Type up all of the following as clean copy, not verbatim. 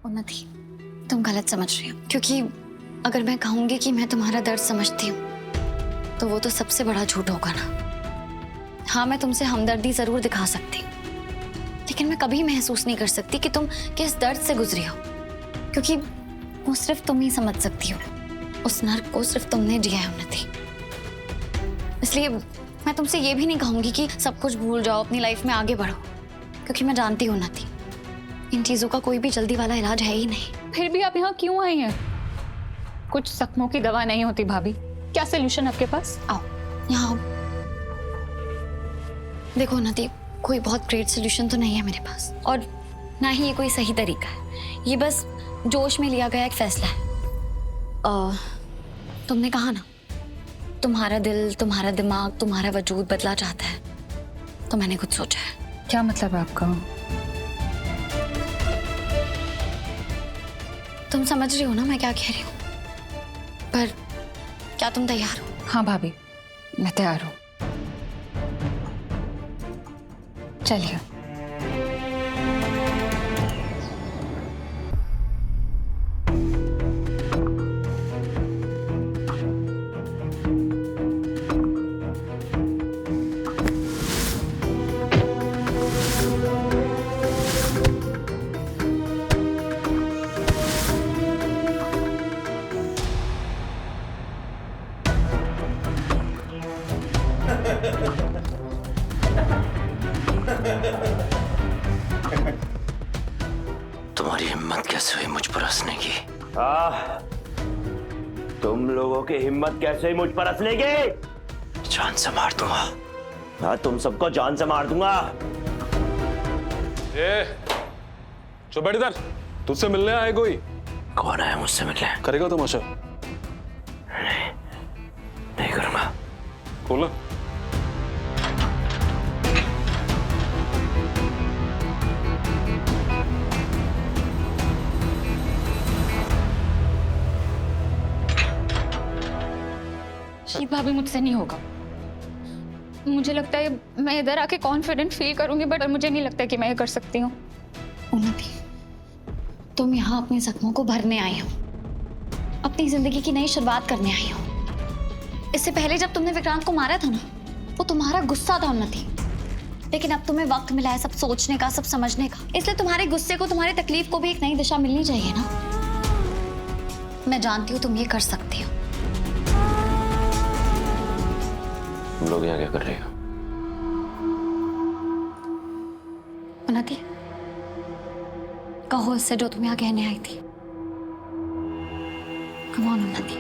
उन्नति, तुम गलत समझ रही हो, क्योंकि अगर मैं कहूंगी कि मैं तुम्हारा दर्द समझती हूँ तो वो तो सबसे बड़ा झूठ होगा ना। हाँ, मैं तुमसे हमदर्दी जरूर दिखा सकती हूँ, लेकिन मैं कभी महसूस नहीं कर सकती कि तुम किस दर्द से गुजरी हो, क्योंकि वो सिर्फ तुम ही समझ सकती हो। उस नर्क को सिर्फ तुमने जिया है उन्नति। इसलिए मैं तुमसे ये भी नहीं कहूंगी कि सब कुछ भूल जाओ, अपनी लाइफ में आगे बढ़ो, क्योंकि मैं जानती हूँ उन्नति, इन चीजों का कोई भी जल्दी वाला इलाज है ही नहीं। फिर भी आप यहाँ क्यों आई हैं? कुछ जख्मों की दवा नहीं होती भाभी। क्या सोल्यूशन आपके पास? आओ यहाँ आओ। देखो उन्नति, कोई बहुत ग्रेट सोल्यूशन तो नहीं है मेरे पास, और ना ही ये कोई सही तरीका है। ये बस जोश में लिया गया एक फैसला है। तुमने कहा ना, तुम्हारा दिल, तुम्हारा दिमाग, तुम्हारा वजूद बदला चाहता है, तो मैंने कुछ सोचा है। क्या मतलब है आपका? तुम समझ रही हो ना मैं क्या कह रही हूँ, पर क्या तुम तैयार हो? हाँ भाभी, मैं तैयार हूँ। चलिए। तुम्हारी हिम्मत कैसे हुई मुझ पर हंसने की? तुम लोगों की हिम्मत कैसे हुई मुझ पर हंसने की? जान से मार दूंगा। हाँ, तुम सबको जान से मार दूंगा। चुप बैठ इधर। तुझसे मिलने आए कोई? कौन आया मुझसे मिलने? करेगा तमाशा? नहीं करूंगा। खोलना। शीत भाभी, मुझसे नहीं होगा। मुझे लगता है मैं इधर आके कॉन्फिडेंट फील करूंगी, बट मुझे नहीं लगता कि मैं ये कर सकती हूँ। उन्नति, तुम यहाँ अपने जख्मों को भरने आई हो, अपनी जिंदगी की नई शुरुआत करने आई हो। इससे पहले जब तुमने विक्रांत को मारा था ना, वो तुम्हारा गुस्सा था उन्नति, लेकिन अब तुम्हें वक्त मिला है सब सोचने का, सब समझने का। इसलिए तुम्हारे गुस्से को, तुम्हारी तकलीफ को भी एक नई दिशा मिलनी चाहिए ना। मैं जानती हूँ तुम ये कर सकती हो। तुम लोग यहाँ क्या कर रहे हो? उन्नति, कहो इससे जो तुम यहाँ कहने आई थी। कम ऑन उन्नति।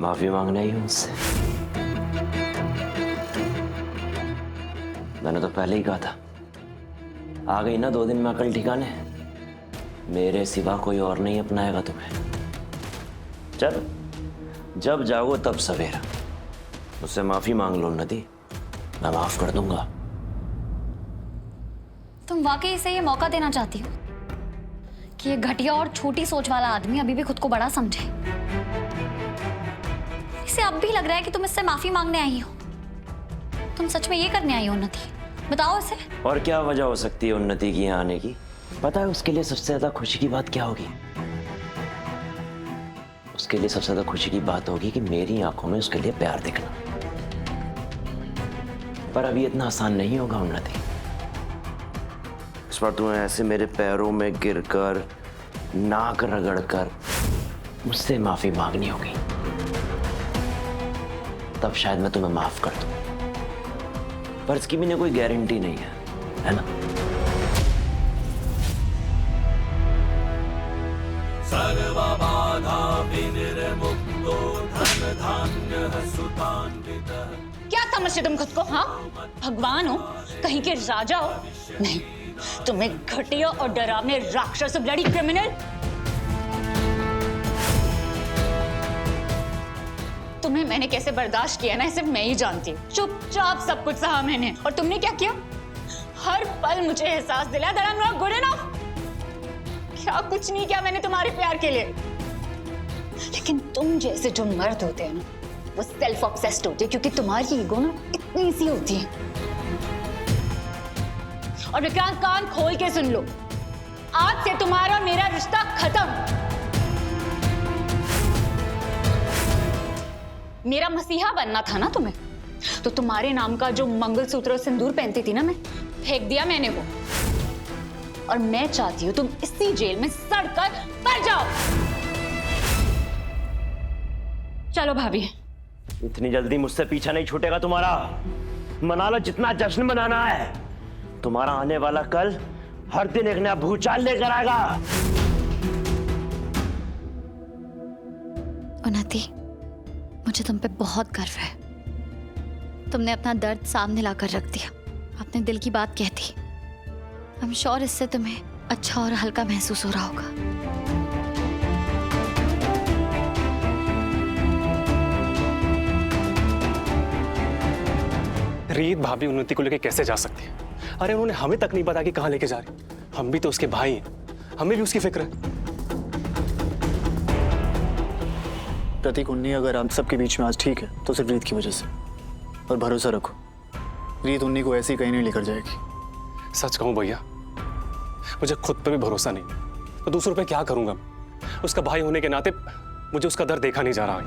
माफी मांगने आई हूं उससे। मैंने तो पहले ही कहा था। आ गई ना 2 दिन में अकल ठिकाने। मेरे सिवा कोई और नहीं अपनाएगा तुम्हें। चल, जब जाओ तब सवेरा। मुझसे माफी मांग लो नदी, मैं माफ कर दूंगा। तुम वाकई इसे ये मौका देना चाहती हो कि ये घटिया और छोटी सोच वाला आदमी अभी भी खुद को बड़ा समझे? इसे अब भी लग रहा है कि तुम इससे माफी मांगने आई हो। तुम सच में ये करने आई हो उन्नति? बताओ इसे। और क्या वजह हो सकती है उन्नति की यहाँ आने की? पता है उसके लिए सबसे ज्यादा खुशी की बात क्या होगी? उसके लिए सबसे ज्यादा खुशी की बात होगी कि मेरी आंखों में उसके लिए प्यार दिखना। पर अभी इतना आसान नहीं होगा उन्नति। इस बार तुम्हें ऐसे मेरे पैरों में गिरकर, नाक रगड़कर मुझसे माफी मांगनी होगी, तब शायद मैं तुम्हें माफ कर दूं। पर इसकी भी कोई गारंटी नहीं है ना? क्या समझते तुम खुद को? हाँ, भगवान हो, कहीं के राजा हो? नहीं, तुम एक घटिया और डरावने राक्षस, ब्लडी क्रिमिनल। तुम्हें मैंने कैसे बर्दाश्त किया ना, सिर्फ मैं ही जानती हूँ। चुपचाप सब कुछ सहा मैंने, और तुमने क्या किया? हर पल मुझे एहसास दिलाया that I'm not good enough। क्या कुछ नहीं किया मैंने तुम्हारे प्यार के लिए। लेकिन तुम जैसे जो मर्द होते हैं ना, वो सेल्फ ऑब्सेस्ड होते हैं, क्योंकि तुम्हारी ईगो ना इतनी सी होती है। और विक्रांत कान खोल के सुन लो, आज से तुम्हारा और मेरा रिश्ता खत्म। मेरा मसीहा बनना था ना तुम्हें, तो तुम्हारे नाम का जो मंगलसूत्र और सिंदूर पहनती थी ना मैं, फेंक दिया मैंने वो। और मैं चाहती हूं तुम इसी जेल में सड़कर मर जाओ। चलो भाभी। इतनी जल्दी मुझसे पीछा नहीं छूटेगा तुम्हारा। मना लो जितना जश्न मनाना है। तुम्हारा आने वाला कल हर दिन एक नया भूचाल लेकर आएगा। उन्नति, मुझे तुम पे बहुत गर्व है। तुमने अपना दर्द सामने लाकर रख दिया, अपने दिल की बात कह दी। आई एम श्योर इससे तुम्हें अच्छा और हल्का महसूस हो रहा होगा। रीत भाभी उन्नति को लेके कैसे जा सकती है? अरे उन्होंने हमें तक नहीं पता कि कहाँ लेके जा रही। हम भी तो उसके भाई हैं, हमें भी उसकी फिक्र है। प्रतीक, उन्नी अगर आप सबके बीच में आज ठीक है तो सिर्फ रीत की वजह से। और भरोसा रखो, रीत उन्नी को ऐसी कहीं नहीं लेकर जाएगी। सच कहूं भैया, मुझे खुद पे भी भरोसा नहीं, तो दूसरों पे क्या करूंगा? उसका भाई होने के नाते मुझे उसका दर्द देखा नहीं जा रहा है।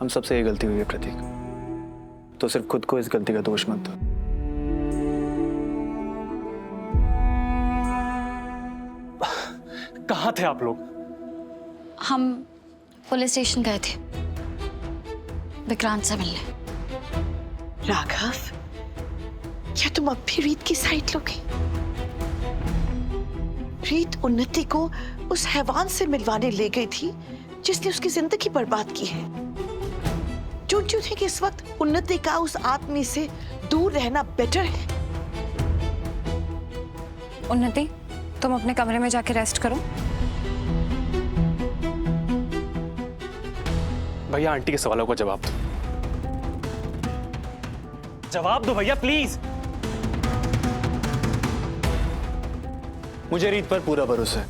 हम सबसे ये गलती हुई है प्रतीक, तो सिर्फ खुद को इस गलती का दोष मत दो। कहाँ थे आप लोग? हम पुलिस स्टेशन गए थे विक्रांत से मिलने। राघव, क्या तुम अब भी रीत की साइड लोगे? रीत उन्नति को उस हैवान से मिलवाने ले गई थी जिसने उसकी जिंदगी बर्बाद की है। डोंट यू थिंक इस वक्त उन्नति का उस आदमी से दूर रहना बेटर है? उन्नति, तुम अपने कमरे में जाके रेस्ट करो। भैया आंटी के सवालों का जवाब दो। जवाब दो भैया प्लीज। मुझे रीत पर पूरा भरोसा है।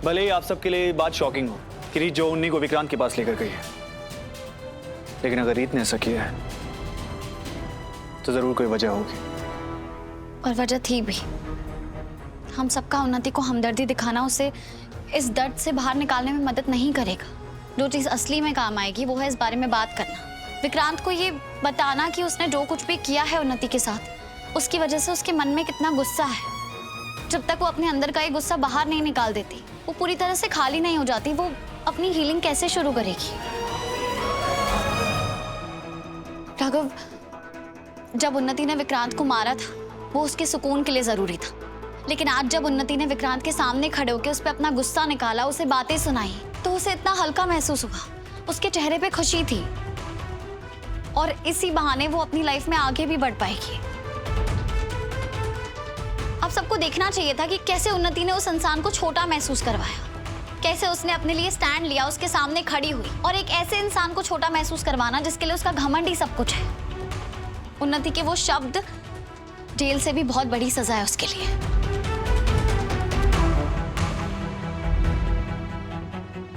भले ही आप सबके लिए बात शॉकिंग हो कि रीत जो उन्नी को विक्रांत के पास लेकर गई है, लेकिन अगर रीत ने ऐसा किया है तो जरूर कोई वजह होगी। और वजह थी भी। हम सबका उन्नति को हमदर्दी दिखाना उसे इस दर्द से बाहर निकालने में मदद नहीं करेगा। जो चीज असली में काम आएगी वो है इस बारे में बात करना। विक्रांत को ये बताना कि उसने जो कुछ भी किया है उन्नति के साथ, उसकी वजह से उसके मन में कितना गुस्सा है। जब तक वो अपने अंदर का ये गुस्सा बाहर नहीं निकाल देती, वो पूरी तरह से खाली नहीं हो जाती, वो अपनी हीलिंग कैसे शुरू करेगी? राघव, जब उन्नति ने विक्रांत को मारा था वो उसके सुकून के लिए जरूरी था, लेकिन आज जब उन्नति ने विक्रांत के सामने खड़े होकर उस पर अपना गुस्सा निकाला, उसे बातें सुनाई, तो उसे इतना हल्का महसूस हुआ। उसके चेहरे पे खुशी थी और इसी बहाने वो अपनी लाइफ में आगे भी बढ़ पाएगी। अब सबको देखना चाहिए था कि कैसे उन्नति ने उस इंसान को छोटा महसूस करवाया, कैसे उसने अपने लिए स्टैंड लिया, उसके सामने खड़ी हुई। और एक ऐसे इंसान को छोटा महसूस करवाना जिसके लिए उसका घमंड ही सब कुछ है। उन्नति के वो शब्द जेल से भी बहुत बड़ी सजा है उसके लिए।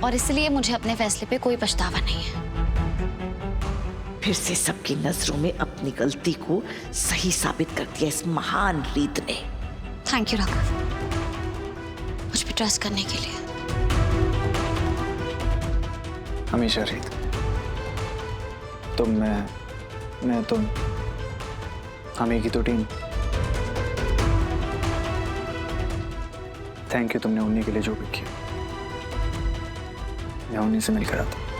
और इसलिए मुझे अपने फैसले पे कोई पछतावा नहीं है। फिर से सबकी नजरों में अपनी गलती को सही साबित कर दिया इस महान रीत ने। थैंक यू राघव, मुझ पे ट्रस्ट करने के लिए। हमेशा रीत, तुम, मैं तुम, हम एक ही तो टीम। थैंक यू तुमने उन्नी के लिए जो भी किया। मैं उन्हीं से मिलकर आता हूँ।